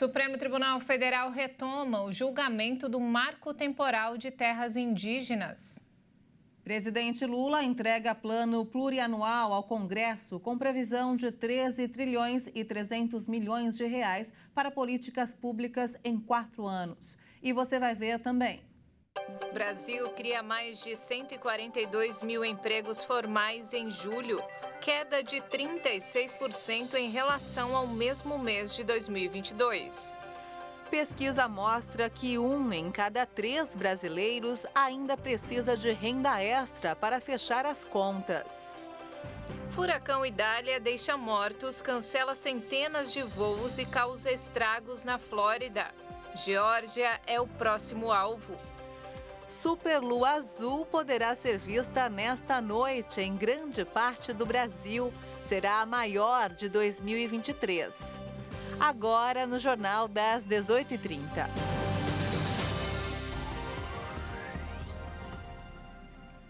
Supremo Tribunal Federal retoma o julgamento do Marco Temporal de Terras Indígenas. Presidente Lula entrega plano plurianual ao Congresso com previsão de 13 trilhões e 300 milhões de reais para políticas públicas em 4 anos. E você vai ver também. Brasil cria mais de 142 mil empregos formais em julho, queda de 36% em relação ao mesmo mês de 2022. Pesquisa mostra que 1 em cada 3 brasileiros ainda precisa de renda extra para fechar as contas. Furacão Idália deixa mortos, cancela centenas de voos e causa estragos na Flórida. Geórgia é o próximo alvo. Superlua azul poderá ser vista nesta noite em grande parte do Brasil. Será a maior de 2023. Agora no Jornal das 18h30.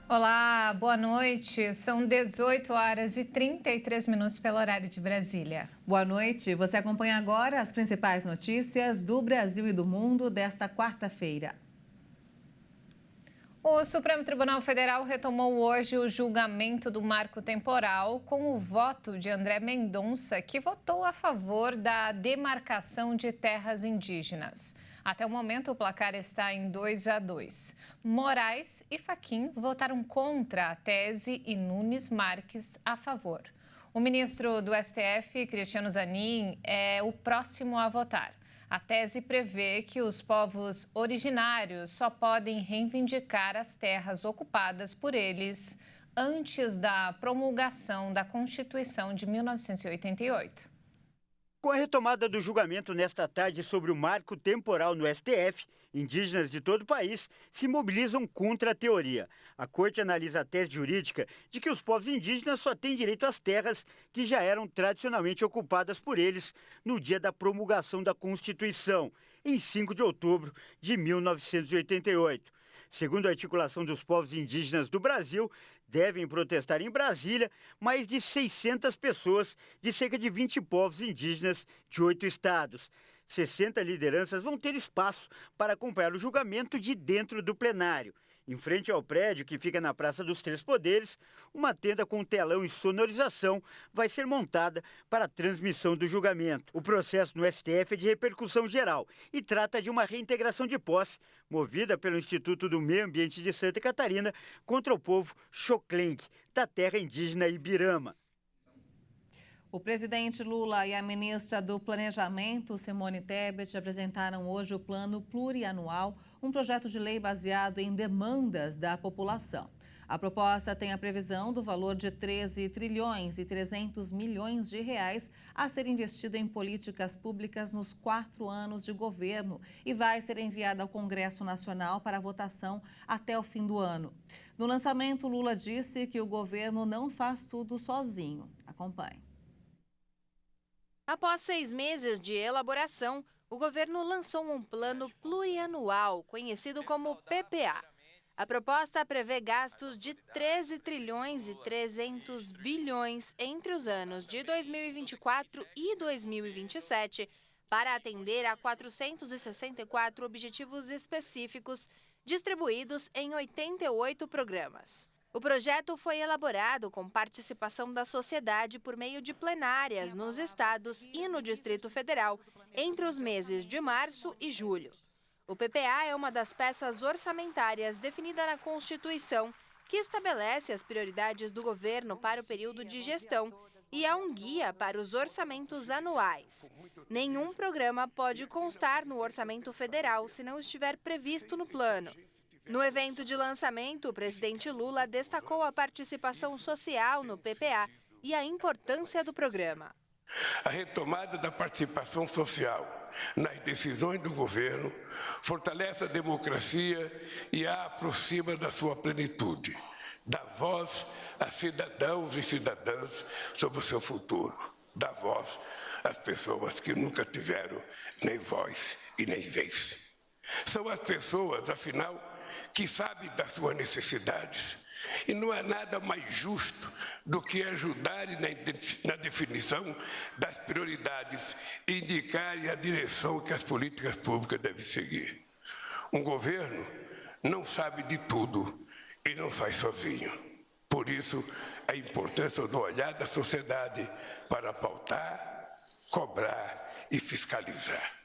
Olá, boa noite. São 18 horas e 33 minutos pelo horário de Brasília. Boa noite. Você acompanha agora as principais notícias do Brasil e do mundo desta quarta-feira. O Supremo Tribunal Federal retomou hoje o julgamento do marco temporal com o voto de André Mendonça, que votou a favor da demarcação de terras indígenas. Até o momento, o placar está em 2-2. Moraes e Fachin votaram contra a tese e Nunes Marques a favor. O ministro do STF, Cristiano Zanin, é o próximo a votar. A tese prevê que os povos originários só podem reivindicar as terras ocupadas por eles antes da promulgação da Constituição de 1988. Com a retomada do julgamento nesta tarde sobre o marco temporal no STF, indígenas de todo o país se mobilizam contra a teoria. A corte analisa a tese jurídica de que os povos indígenas só têm direito às terras que já eram tradicionalmente ocupadas por eles no dia da promulgação da Constituição, em 5 de outubro de 1988. Segundo a articulação dos povos indígenas do Brasil, devem protestar em Brasília mais de 600 pessoas de cerca de 20 povos indígenas de 8 estados. 60 lideranças vão ter espaço para acompanhar o julgamento de dentro do plenário. Em frente ao prédio, que fica na Praça dos Três Poderes, uma tenda com telão e sonorização vai ser montada para a transmissão do julgamento. O processo no STF é de repercussão geral e trata de uma reintegração de posse movida pelo Instituto do Meio Ambiente de Santa Catarina contra o povo Xoklengue, da terra indígena Ibirama. O presidente Lula e a ministra do Planejamento, Simone Tebet, apresentaram hoje o Plano Plurianual, um projeto de lei baseado em demandas da população. A proposta tem a previsão do valor de 13 trilhões e 300 milhões de reais a ser investido em políticas públicas nos 4 anos de governo e vai ser enviada ao Congresso Nacional para votação até o fim do ano. No lançamento, Lula disse que o governo não faz tudo sozinho. Acompanhe. Após 6 meses de elaboração, o governo lançou um plano plurianual, conhecido como PPA. A proposta prevê gastos de 13 trilhões e 300 bilhões entre os anos de 2024 e 2027 para atender a 464 objetivos específicos distribuídos em 88 programas. O projeto foi elaborado com participação da sociedade por meio de plenárias nos estados e no Distrito Federal entre os meses de março e julho. O PPA é uma das peças orçamentárias definida na Constituição, que estabelece as prioridades do governo para o período de gestão e é um guia para os orçamentos anuais. Nenhum programa pode constar no orçamento federal se não estiver previsto no plano. No evento de lançamento, o presidente Lula destacou a participação social no PPA e a importância do programa. A retomada da participação social nas decisões do governo fortalece a democracia e a aproxima da sua plenitude. Dá voz a cidadãos e cidadãs sobre o seu futuro. Dá voz às pessoas que nunca tiveram nem voz e nem vez. São as pessoas, afinal, que sabem das suas necessidades E não há nada mais justo do que ajudarem na definição das prioridades e indicarem a direção que as políticas públicas devem seguir. Um governo não sabe de tudo e não faz sozinho. Por isso, a importância do olhar da sociedade para pautar, cobrar e fiscalizar.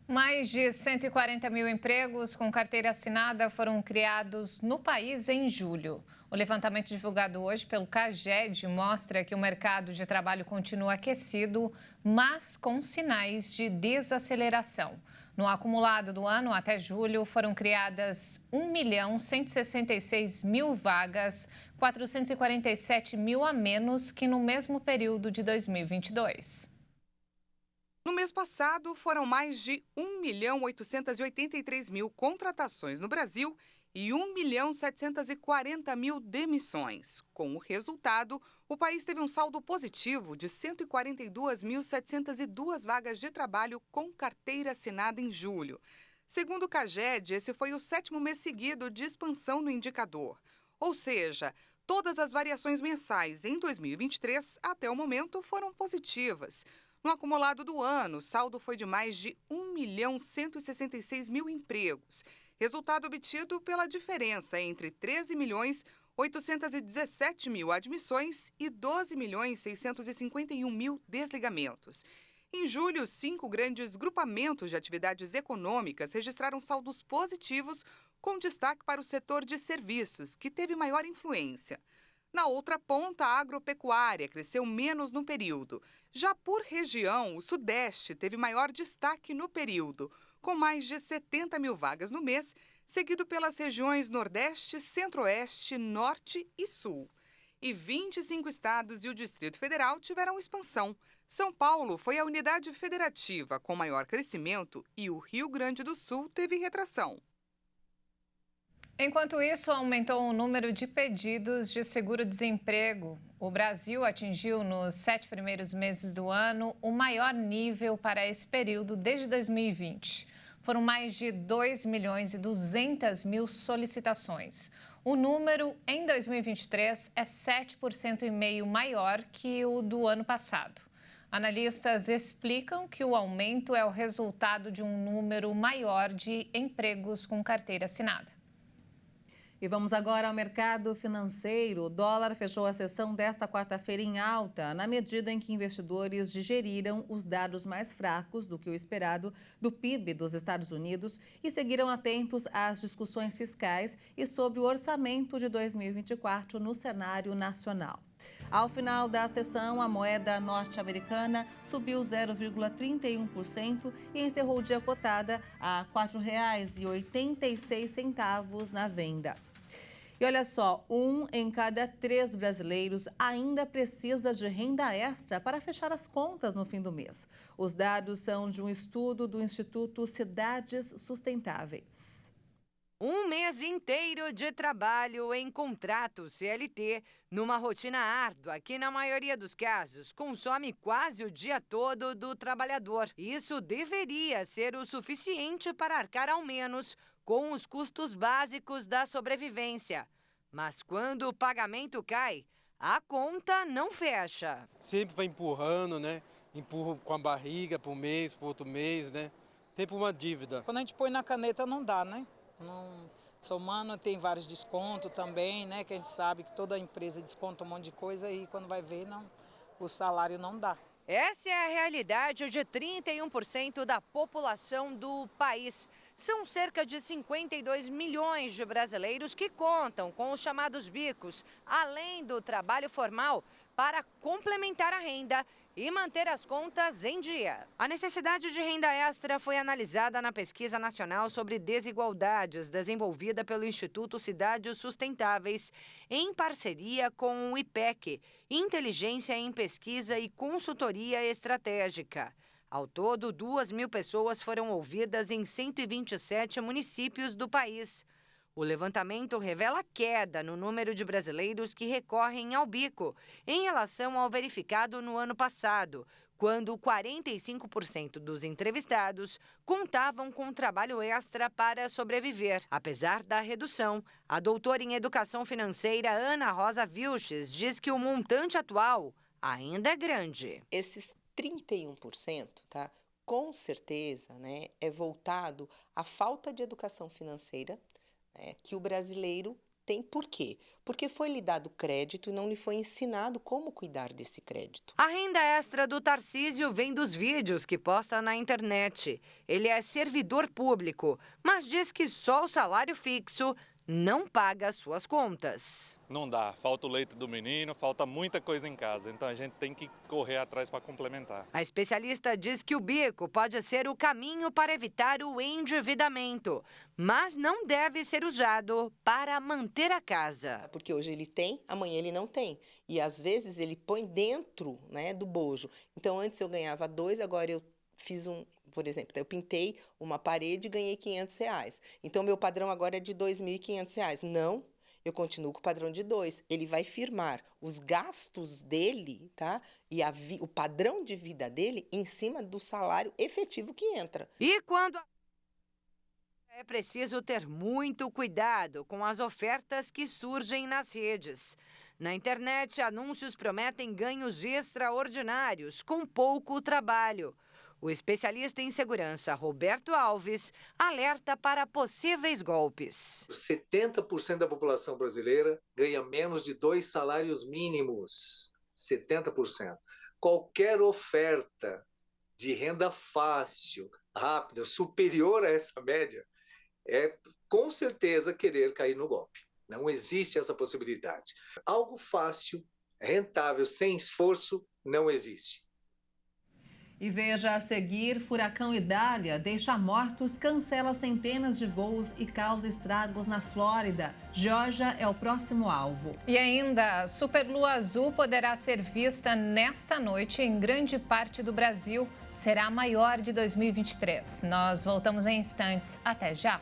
Mais de 140 mil empregos com carteira assinada foram criados no país em julho. O levantamento divulgado hoje pelo CAGED mostra que o mercado de trabalho continua aquecido, mas com sinais de desaceleração. No acumulado do ano até julho, foram criadas 1.166.000 vagas, 447 mil a menos que no mesmo período de 2022. No mês passado, foram mais de 1.883.000 contratações no Brasil e 1.740.000 demissões. Com o resultado, o país teve um saldo positivo de 142.702 vagas de trabalho com carteira assinada em julho. Segundo o CAGED, esse foi o 7º mês seguido de expansão no indicador. Ou seja, todas as variações mensais em 2023, até o momento, foram positivas. No acumulado do ano, o saldo foi de mais de 1.166.000 empregos, resultado obtido pela diferença entre 13.817.000 admissões e 12.651.000 desligamentos. Em julho, 5 grandes grupamentos de atividades econômicas registraram saldos positivos, com destaque para o setor de serviços, que teve maior influência. Na outra ponta, a agropecuária cresceu menos no período. Já por região, o Sudeste teve maior destaque no período, com mais de 70.000 vagas no mês, seguido pelas regiões Nordeste, Centro-Oeste, Norte e Sul. E 25 estados e o Distrito Federal tiveram expansão. São Paulo foi a unidade federativa com maior crescimento e o Rio Grande do Sul teve retração. Enquanto isso, aumentou o número de pedidos de seguro-desemprego. O Brasil atingiu, nos 7 primeiros meses do ano, o maior nível para esse período desde 2020. Foram mais de 2.200.000 solicitações. O número, em 2023, é 7,5% maior que o do ano passado. Analistas explicam que o aumento é o resultado de um número maior de empregos com carteira assinada. E vamos agora ao mercado financeiro. O dólar fechou a sessão desta quarta-feira em alta, na medida em que investidores digeriram os dados mais fracos do que o esperado do PIB dos Estados Unidos e seguiram atentos às discussões fiscais e sobre o orçamento de 2024 no cenário nacional. Ao final da sessão, a moeda norte-americana subiu 0,31% e encerrou o dia cotada a R$ 4,86 na venda. E olha só, 1 em cada 3 brasileiros ainda precisa de renda extra para fechar as contas no fim do mês. Os dados são de um estudo do Instituto Cidades Sustentáveis. Um mês inteiro de trabalho em contrato CLT, numa rotina árdua que, na maioria dos casos, consome quase o dia todo do trabalhador. Isso deveria ser o suficiente para arcar ao menos com os custos básicos da sobrevivência. Mas quando o pagamento cai, a conta não fecha. Sempre vai empurrando, né? Empurra com a barriga para um mês, para outro mês, né? Sempre uma dívida. Quando a gente põe na caneta não dá, né? Não, somando tem vários descontos também, né? Que a gente sabe que toda empresa desconta um monte de coisa e quando vai ver, não, o salário não dá. Essa é a realidade de 31% da população do país. São cerca de 52 milhões de brasileiros que contam com os chamados bicos, além do trabalho formal, para complementar a renda e manter as contas em dia. A necessidade de renda extra foi analisada na Pesquisa Nacional sobre Desigualdades, desenvolvida pelo Instituto Cidades Sustentáveis, em parceria com o IPEC, Inteligência em Pesquisa e Consultoria Estratégica. Ao todo, 2.000 pessoas foram ouvidas em 127 municípios do país. O levantamento revela queda no número de brasileiros que recorrem ao bico, em relação ao verificado no ano passado, quando 45% dos entrevistados contavam com trabalho extra para sobreviver. Apesar da redução, a doutora em Educação Financeira Ana Rosa Vilches diz que o montante atual ainda é grande. Esses 31%, tá? Com certeza, né, é voltado à falta de educação financeira, né, que o brasileiro tem. Por quê? Porque foi lhe dado crédito e não lhe foi ensinado como cuidar desse crédito. A renda extra do Tarcísio vem dos vídeos que posta na internet. Ele é servidor público, mas diz que só o salário fixo não paga suas contas. Não dá, falta o leite do menino, falta muita coisa em casa, então a gente tem que correr atrás para complementar. A especialista diz que o bico pode ser o caminho para evitar o endividamento, mas não deve ser usado para manter a casa. Porque hoje ele tem, amanhã ele não tem. E às vezes ele põe dentro, né, do bojo. Então antes eu ganhava 2, agora eu fiz por exemplo, eu pintei uma parede e ganhei R$500. Então, meu padrão agora é de R$2.500. Não, eu continuo com o padrão de 2. Ele vai firmar os gastos dele, tá? E o padrão de vida dele em cima do salário efetivo que entra. E quando é preciso ter muito cuidado com as ofertas que surgem nas redes. Na internet, anúncios prometem ganhos extraordinários com pouco trabalho. O especialista em segurança, Roberto Alves, alerta para possíveis golpes. 70% da população brasileira ganha menos de 2 salários mínimos. 70%. Qualquer oferta de renda fácil, rápida, superior a essa média, é com certeza querer cair no golpe. Não existe essa possibilidade. Algo fácil, rentável, sem esforço, não existe. E veja a seguir, furacão Idália deixa mortos, cancela centenas de voos e causa estragos na Flórida. Geórgia é o próximo alvo. E ainda, superlua azul poderá ser vista nesta noite em grande parte do Brasil. Será a maior de 2023. Nós voltamos em instantes. Até já!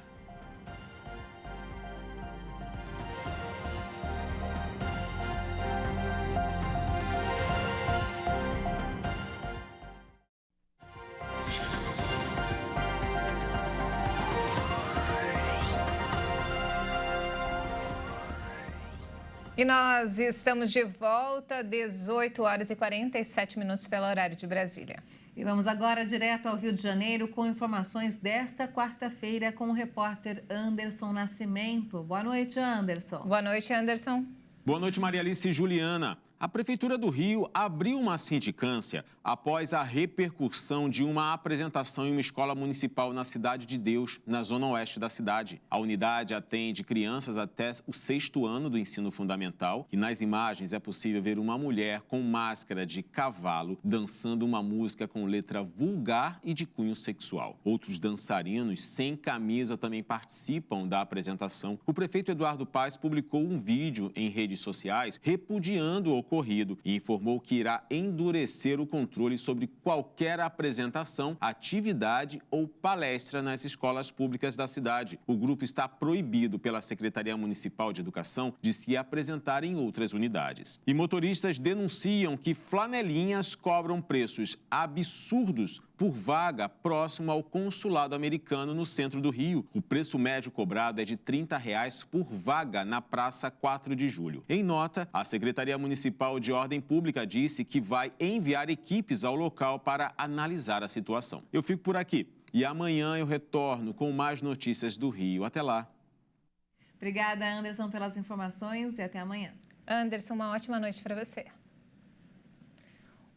E nós estamos de volta, 18 horas e 47 minutos pelo horário de Brasília. E vamos agora direto ao Rio de Janeiro com informações desta quarta-feira com o repórter Anderson Nascimento. Boa noite, Anderson. Boa noite, Anderson. Boa noite, Maria Alice e Juliana. A Prefeitura do Rio abriu uma sindicância após a repercussão de uma apresentação em uma escola municipal na Cidade de Deus, na zona oeste da cidade. A unidade atende crianças até o 6º ano do ensino fundamental e nas imagens é possível ver uma mulher com máscara de cavalo dançando uma música com letra vulgar e de cunho sexual. Outros dançarinos sem camisa também participam da apresentação. O prefeito Eduardo Paes publicou um vídeo em redes sociais repudiando o ocorrido e informou que irá endurecer o controle sobre qualquer apresentação, atividade ou palestra nas escolas públicas da cidade. O grupo está proibido pela Secretaria Municipal de Educação de se apresentar em outras unidades. E motoristas denunciam que flanelinhas cobram preços absurdos por vaga próximo ao consulado americano no centro do Rio. O preço médio cobrado é de R$ 30 por vaga na Praça 4 de Julho. Em nota, a Secretaria Municipal de Ordem Pública disse que vai enviar equipes ao local para analisar a situação. Eu fico por aqui e amanhã eu retorno com mais notícias do Rio. Até lá. Obrigada, Anderson, pelas informações e até amanhã. Anderson, uma ótima noite para você.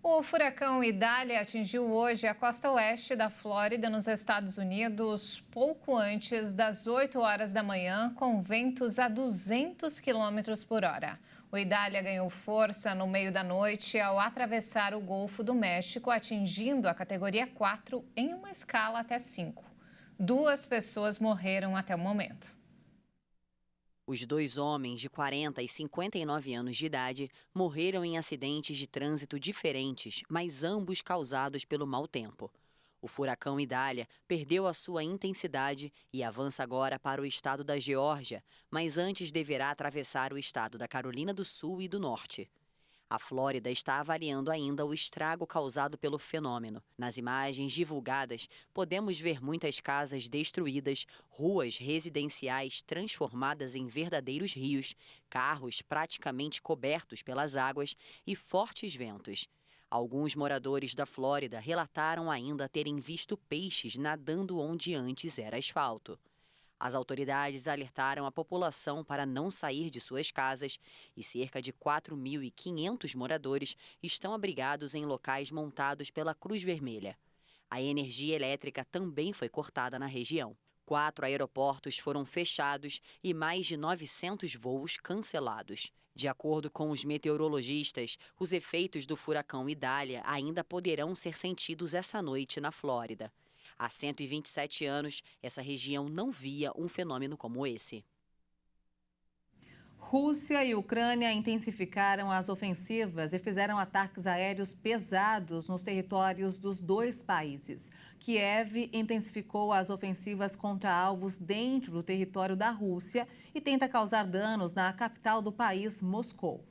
O furacão Idália atingiu hoje a costa oeste da Flórida, nos Estados Unidos, pouco antes das 8 horas da manhã, com ventos a 200 km por hora. O Idália ganhou força no meio da noite ao atravessar o Golfo do México, atingindo a categoria 4 em uma escala até 5. 2 pessoas morreram até o momento. Os 2 homens de 40 e 59 anos de idade morreram em acidentes de trânsito diferentes, mas ambos causados pelo mau tempo. O furacão Idália perdeu a sua intensidade e avança agora para o estado da Geórgia, mas antes deverá atravessar o estado da Carolina do Sul e do Norte. A Flórida está avaliando ainda o estrago causado pelo fenômeno. Nas imagens divulgadas, podemos ver muitas casas destruídas, ruas residenciais transformadas em verdadeiros rios, carros praticamente cobertos pelas águas e fortes ventos. Alguns moradores da Flórida relataram ainda terem visto peixes nadando onde antes era asfalto. As autoridades alertaram a população para não sair de suas casas e cerca de 4.500 moradores estão abrigados em locais montados pela Cruz Vermelha. A energia elétrica também foi cortada na região. 4 aeroportos foram fechados e mais de 900 voos cancelados. De acordo com os meteorologistas, os efeitos do furacão Idália ainda poderão ser sentidos essa noite na Flórida. Há 127 anos, essa região não via um fenômeno como esse. Rússia e Ucrânia intensificaram as ofensivas e fizeram ataques aéreos pesados nos territórios dos dois países. Kiev intensificou as ofensivas contra alvos dentro do território da Rússia e tenta causar danos na capital do país, Moscou.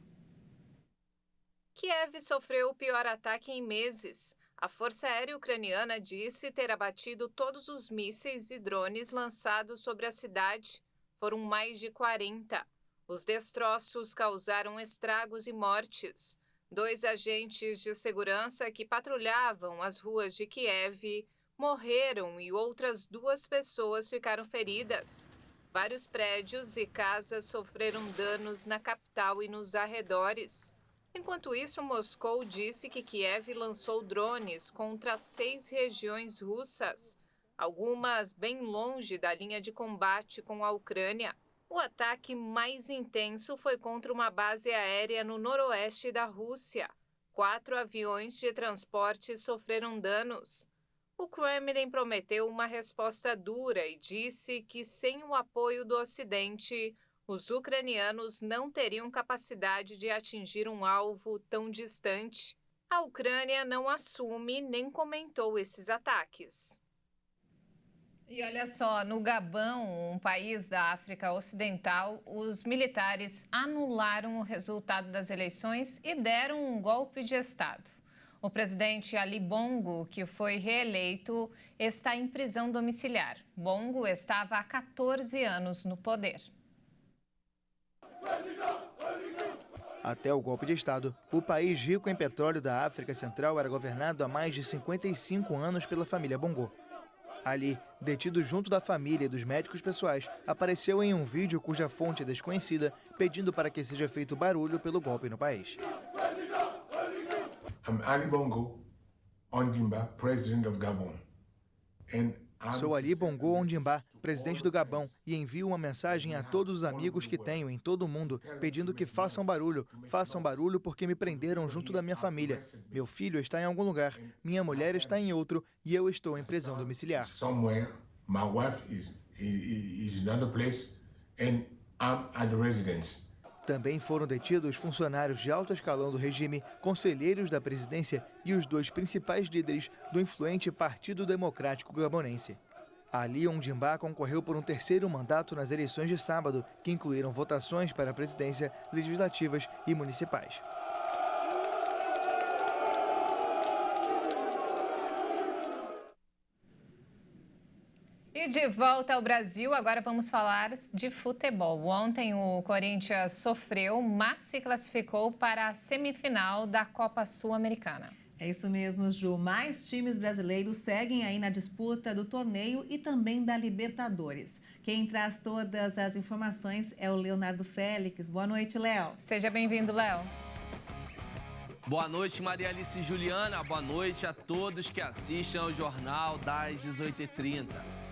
Kiev sofreu o pior ataque em meses. A Força Aérea Ucraniana disse ter abatido todos os mísseis e drones lançados sobre a cidade. Foram mais de 40. Os destroços causaram estragos e mortes. 2 agentes de segurança que patrulhavam as ruas de Kiev morreram e outras 2 pessoas ficaram feridas. Vários prédios e casas sofreram danos na capital e nos arredores. Enquanto isso, Moscou disse que Kiev lançou drones contra 6 regiões russas, algumas bem longe da linha de combate com a Ucrânia. O ataque mais intenso foi contra uma base aérea no noroeste da Rússia. 4 aviões de transporte sofreram danos. O Kremlin prometeu uma resposta dura e disse que, sem o apoio do Ocidente, os ucranianos não teriam capacidade de atingir um alvo tão distante. A Ucrânia não assume nem comentou esses ataques. E olha só, no Gabão, um país da África Ocidental, os militares anularam o resultado das eleições e deram um golpe de Estado. O presidente Ali Bongo, que foi reeleito, está em prisão domiciliar. Bongo estava há 14 anos no poder. Até o golpe de Estado, o país rico em petróleo da África Central era governado há mais de 55 anos pela família Bongo. Ali, detido junto da família e dos médicos pessoais, apareceu em um vídeo cuja fonte é desconhecida, pedindo para que seja feito barulho pelo golpe no país. I'm Ali Bongo Ondimba, president of Gabon. Sou Ali Bongo Ondimba, presidente do Gabão, e envio uma mensagem a todos os amigos que tenho em todo o mundo, pedindo que façam barulho porque me prenderam junto da minha família. Meu filho está em algum lugar, minha mulher está em outro e eu estou em prisão domiciliar. Somewhere, my wife is in another place and I'm at the residence. Também foram detidos funcionários de alto escalão do regime, conselheiros da presidência e os 2 principais líderes do influente Partido Democrático Gabonense. Ali Ondimba concorreu por um 3º mandato nas eleições de sábado, que incluíram votações para a presidência, legislativas e municipais. E de volta ao Brasil, agora vamos falar de futebol. Ontem o Corinthians sofreu, mas se classificou para a semifinal da Copa Sul-Americana. É isso mesmo, Ju. Mais times brasileiros seguem aí na disputa do torneio e também da Libertadores. Quem traz todas as informações é o Leonardo Félix. Boa noite, Léo. Seja bem-vindo, Léo. Boa noite, Maria Alice e Juliana. Boa noite a todos que assistem ao Jornal das 18h30.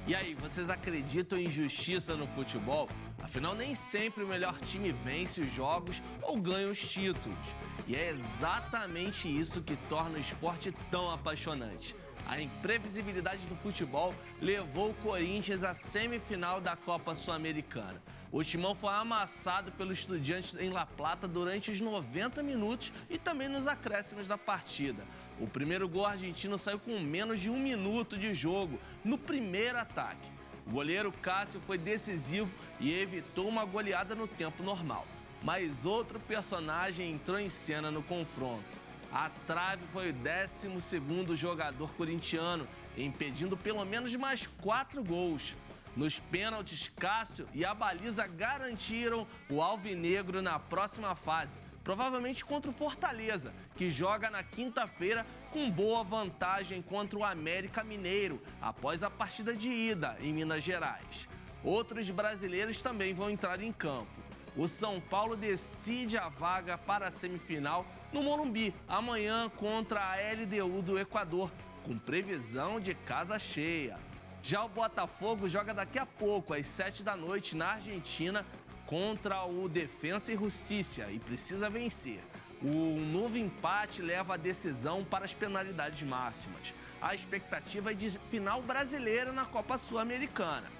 E aí, vocês acreditam em justiça no futebol? Afinal, nem sempre o melhor time vence os jogos ou ganha os títulos. E é exatamente isso que torna o esporte tão apaixonante. A imprevisibilidade do futebol levou o Corinthians à semifinal da Copa Sul-Americana. O Timão foi amassado pelo Estudiantes em La Plata durante os 90 minutos e também nos acréscimos da partida. O primeiro gol argentino saiu com menos de 1 minuto de jogo, no primeiro ataque. O goleiro Cássio foi decisivo e evitou uma goleada no tempo normal. mas outro personagem entrou em cena no confronto. A trave foi o 12º jogador corintiano, impedindo pelo menos mais 4 gols. Nos pênaltis, Cássio e a baliza garantiram o alvinegro na próxima fase, provavelmente contra o Fortaleza, que joga na quinta-feira com boa vantagem contra o América Mineiro, após a partida de ida em Minas Gerais. Outros brasileiros também vão entrar em campo. O São Paulo decide a vaga para a semifinal no Morumbi, amanhã contra a LDU do Equador, com previsão de casa cheia. Já o Botafogo joga daqui a pouco, às 7 da noite, na Argentina, contra o Defensa e Justiça, e precisa vencer. O novo empate leva a decisão para as penalidades máximas. A expectativa é de final brasileira na Copa Sul-Americana.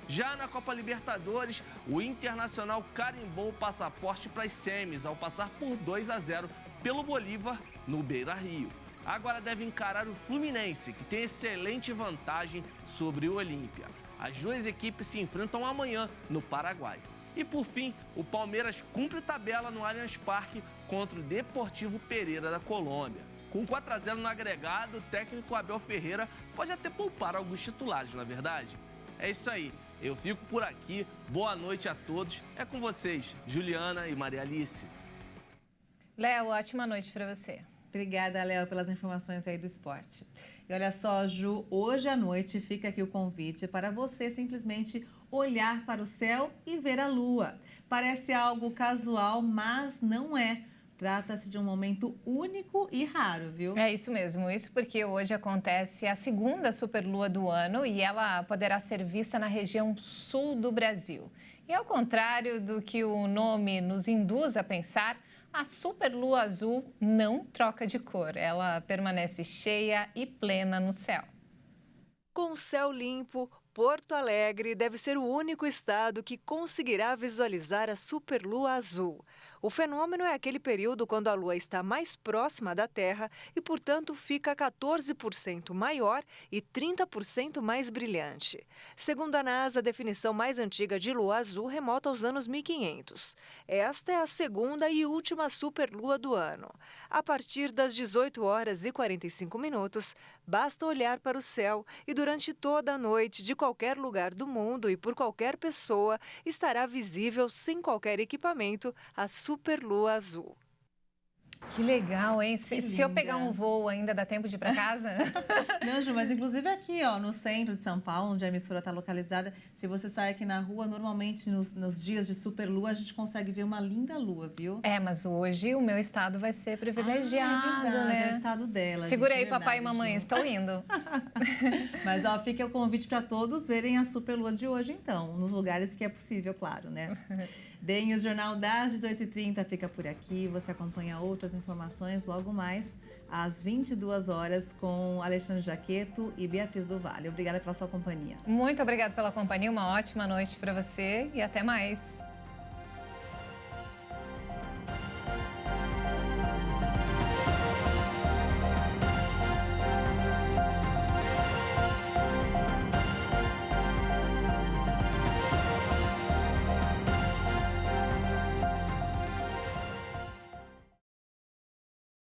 Já na Copa Libertadores, o Internacional carimbou o passaporte para as semis ao passar por 2-0 pelo Bolívar no Beira-Rio. Agora deve encarar o Fluminense, que tem excelente vantagem sobre o Olímpia. As duas equipes se enfrentam amanhã no Paraguai. E por fim, o Palmeiras cumpre tabela no Allianz Parque contra o Deportivo Pereira da Colômbia. Com 4-0 no agregado, o técnico Abel Ferreira pode até poupar alguns titulares, não é verdade? É isso aí. Eu fico por aqui. Boa noite a todos. É com vocês, Juliana e Maria Alice. Léo, ótima noite para você. Obrigada, Léo, pelas informações aí do esporte. E olha só, Ju, hoje à noite fica aqui o convite para você simplesmente olhar para o céu e ver a lua. Parece algo casual, mas não é. Trata-se de um momento único e raro, viu? É isso mesmo, isso porque hoje acontece a segunda superlua do ano e ela poderá ser vista na região sul do Brasil. E ao contrário do que o nome nos induz a pensar, a superlua azul não troca de cor, ela permanece cheia e plena no céu. Com céu limpo, Porto Alegre deve ser o único estado que conseguirá visualizar a superlua azul. O fenômeno é aquele período quando a Lua está mais próxima da Terra e, portanto, fica 14% maior e 30% mais brilhante. Segundo a NASA, a definição mais antiga de lua azul remonta aos anos 1500. Esta é a segunda e última superlua do ano. A partir das 18h45, basta olhar para o céu e durante toda a noite, de qualquer lugar do mundo e por qualquer pessoa, estará visível sem qualquer equipamento a superlua azul. Que legal, hein? Se eu pegar um voo ainda dá tempo de ir para casa? Não, Ju, mas inclusive aqui, ó, no centro de São Paulo, onde a emissora está localizada, se você sai aqui na rua, normalmente nos dias de superlua, a gente consegue ver uma linda lua, viu? É, mas hoje o meu estado vai ser privilegiado, é verdade, né? É o estado dela. Segura gente, aí, papai e mamãe, estou indo. Mas, ó, fica o convite para todos verem a superlua de hoje, então, nos lugares que é possível, claro, né? Bem, o Jornal das 18h30 fica por aqui. Você acompanha outras informações logo mais às 22 horas com Alexandre Jaqueto e Beatriz do Vale. Obrigada pela sua companhia. Muito obrigada pela companhia, uma ótima noite para você e até mais.